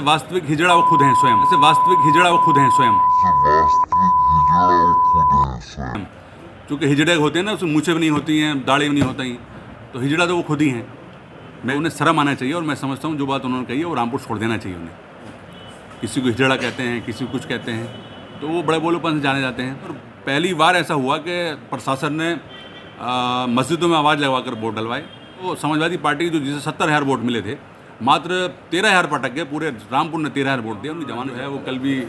वास्तविक हिजड़ा वो खुद हैं स्वयं। ऐसे वास्तविक हिजड़ा वो खुद हैं स्वयं। क्योंकि हिजड़े होते हैं ना, उसमें मूछें भी नहीं होती हैं, दाढ़ी भी नहीं होती, तो हिजड़ा तो वो खुद ही हैं। मैं उन्हें शर्म आना चाहिए, और मैं समझता हूँ जो बात उन्होंने कही है वो रामपुर छोड़ देना चाहिए उन्हें। किसी को हिजड़ा कहते हैं, किसी को कुछ कहते हैं, तो वो बड़े बोलोपन से जाने जाते हैं। और पहली बार ऐसा हुआ कि प्रशासन ने मस्जिदों में आवाज़ लगवा कर वोट डलवाए। तो समाजवादी पार्टी जो जिसे 70,000 वोट मिले थे, मात्र 13,000 पटक गए। पूरे रामपुर ने 13,000 वोट दिए। उनकी जवान है वो कल भी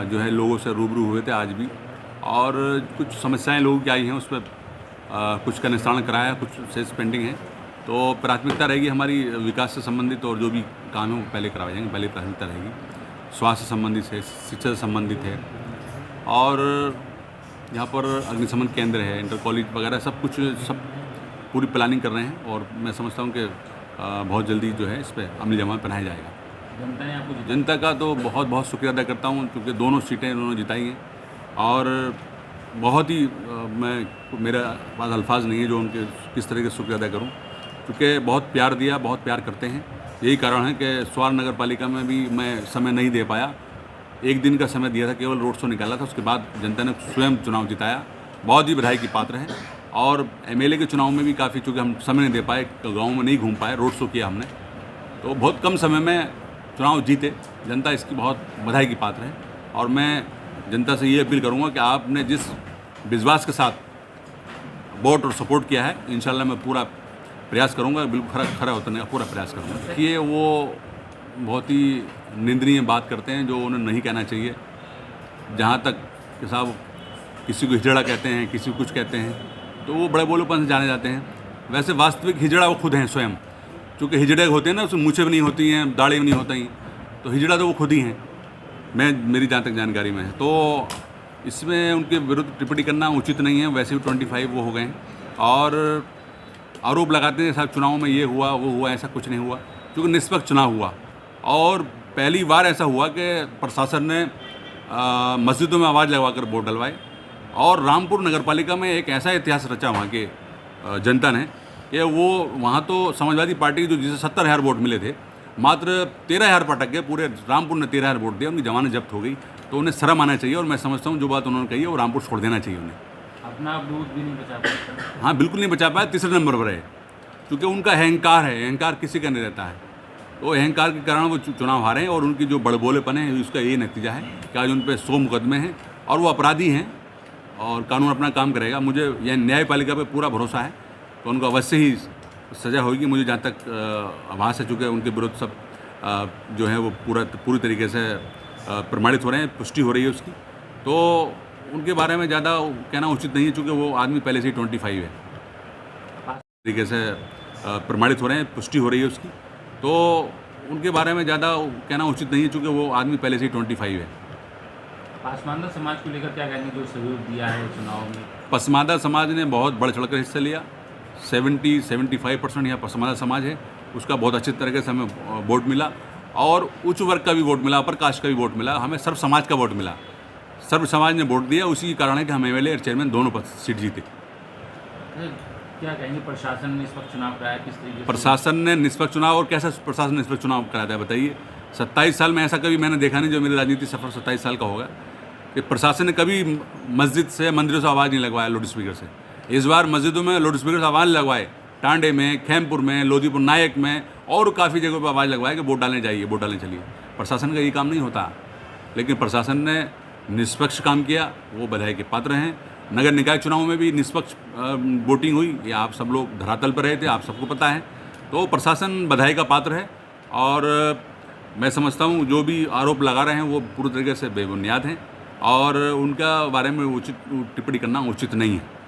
जो है लोगों से रूबरू हुए थे, आज भी, और कुछ समस्याएं लोगों की आई हैं, उस पर कुछ का निस्तारण कराया, कुछ शेष पेंडिंग है। तो प्राथमिकता रहेगी हमारी विकास से संबंधित, और जो भी काम है वो पहले करवाए जाएंगे, पहले प्राथमिकता रहेगी। स्वास्थ्य से संबंधित है, शिक्षा से संबंधित है, और यहाँ पर अग्निशमन केंद्र है, इंटर कॉलेज वगैरह सब कुछ, सब पूरी प्लानिंग कर रहे हैं। और मैं समझता हूँ कि बहुत जल्दी जो है इस पर अमली जामा पहनाया जाएगा। जनता ने आपको जनता का तो बहुत बहुत शुक्रिया अदा करता हूँ, क्योंकि दोनों सीटें उन्होंने जिताई हैं। और बहुत ही मेरा पास अल्फाज नहीं है जो उनके किस तरह के शुक्रिया अदा करूँ, क्योंकि बहुत प्यार दिया, बहुत प्यार करते हैं। यही कारण है कि स्वार नगर पालिका में भी मैं समय नहीं दे पाया। एक दिन का समय दिया था, केवल रोड शो निकाला था, उसके बाद जनता ने स्वयं चुनाव जिताया। बहुत ही बधाई की पात्र है। और एमएलए के चुनाव में भी काफ़ी, चूँकि हम समय नहीं दे पाए, गाँव में नहीं घूम पाए, रोड शो किया हमने, तो बहुत कम समय में चुनाव जीते। जनता इसकी बहुत बधाई की पात्र है। और मैं जनता से ये अपील करूँगा कि आपने जिस विश्वास के साथ वोट और सपोर्ट किया है, इंशाल्लाह मैं पूरा प्रयास करूँगा, बिल्कुल खरा उतरने का पूरा प्रयास करूँगा। देखिए, वो बहुत ही निंदनीय बात करते हैं जो उन्हें नहीं कहना चाहिए। जहाँ तक कि साहब किसी को हिजड़ा कहते हैं, किसी को कुछ कहते हैं, तो वो बड़े बोलोपन से जाने जाते हैं। वैसे वास्तविक हिजड़ा वो खुद हैं स्वयं। क्योंकि हिजड़े होते हैं ना, उसमें मूछें भी नहीं होती हैं, दाढ़ी भी नहीं होती, तो हिजड़ा तो वो खुद ही हैं, मेरी जहाँ तक जानकारी में है। तो इसमें उनके विरुद्ध टिप्पणी करना उचित नहीं है। वैसे भी 25 वो हो गए हैं, और आरोप लगाते हैं साहब चुनाव में ये हुआ वो हुआ, ऐसा कुछ नहीं हुआ, क्योंकि निष्पक्ष चुनाव हुआ। और पहली बार ऐसा हुआ कि प्रशासन ने मस्जिदों में आवाज़ लगवा कर वोट डलवाए। और रामपुर नगर पालिका में एक ऐसा इतिहास रचा वहाँ के जनता ने कि वो वहाँ तो समाजवादी पार्टी जो जिसे 70,000 वोट मिले थे, मात्र 13,000 पटक गए। पूरे रामपुर ने 13,000 वोट दिया। उनकी जवानें जब्त हो गई, तो उन्हें शर्म आना चाहिए। और मैं समझता हूँ जो बात उन्होंने कही है वो रामपुर छोड़ देना चाहिए उन्हें। अपना दूध भी नहीं बचा पाया। हाँ, बिल्कुल नहीं बचा पाया, तीसरे नंबर पर है, क्योंकि उनका अहंकार है। अहंकार किसी का नहीं रहता है, तो अहंकार के कारण वो चुनाव हारे हैं। और उनकी जो बड़बोलेपन है, उसका ये नतीजा है कि आज उन पर 100 मुकदमे हैं, और वो अपराधी हैं, और कानून अपना काम करेगा। मुझे यह न्यायपालिका पे पूरा भरोसा है, तो उनको अवश्य ही सज़ा होगी। मुझे जहाँ तक आभास है, चूँकि उनके विरुद्ध सब जो है वो पूरी तरीके से प्रमाणित हो रहे हैं, पुष्टि हो रही है उसकी, तो उनके बारे में ज़्यादा कहना उचित नहीं है, चूँकि वो आदमी पहले से ही 25 है, तरीके से प्रमाणित हो रहे हैं, पुष्टि हो रही है उसकी, तो उनके बारे में ज़्यादा कहना उचित नहीं है, चूँकि वो आदमी पहले से ही 25 है। पसमानदा समाज को लेकर क्या कहेंगे, जो सहयोग दिया है चुनाव में? पसमानदा समाज ने बहुत बढ़ चढ़ कर हिस्सा लिया। 70-75% यहाँ पसमानदा समाज है, उसका बहुत अच्छी तरीके से हमें वोट मिला। और उच्च वर्ग का भी वोट मिला, अपर कास्ट का भी वोट मिला, हमें सर्व समाज का वोट मिला। सर्व समाज ने वोट दिया, उसी के कारण है कि हम एमएलए और चेयरमैन दोनों सीट जीते। क्या कहेंगे, प्रशासन ने निष्पक्ष चुनाव कराया, किस तरीके से? प्रशासन ने निष्पक्ष चुनाव, और कैसा प्रशासन ने निष्पक्ष चुनाव कराता है बताइए? 27 साल में ऐसा कभी मैंने देखा नहीं, जो मेरे राजनीतिक सफर 27 साल का होगा, कि प्रशासन ने कभी मस्जिद से, मंदिरों से आवाज़ नहीं लगवाया लाउड स्पीकर से। इस बार मस्जिदों में लाउड स्पीकर से आवाज़ लगवाए, टांडे में, खेमपुर में, लोधीपुर नायक में, और काफ़ी जगहों पर आवाज़ लगवाए कि वोट डालने जाइए, वोट डालने चलिए। प्रशासन का ये काम नहीं होता, लेकिन प्रशासन ने निष्पक्ष काम किया, वो बधाई के पात्र हैं। नगर निकाय चुनाव में भी निष्पक्ष वोटिंग हुई, ये आप सब लोग धरातल पर रहे थे, आप सबको पता है। तो प्रशासन बधाई का पात्र है। और मैं समझता हूँ जो भी आरोप लगा रहे हैं वो पूरी तरीके से बेबुनियाद हैं, और उनका बारे में उचित टिप्पणी करना उचित नहीं है।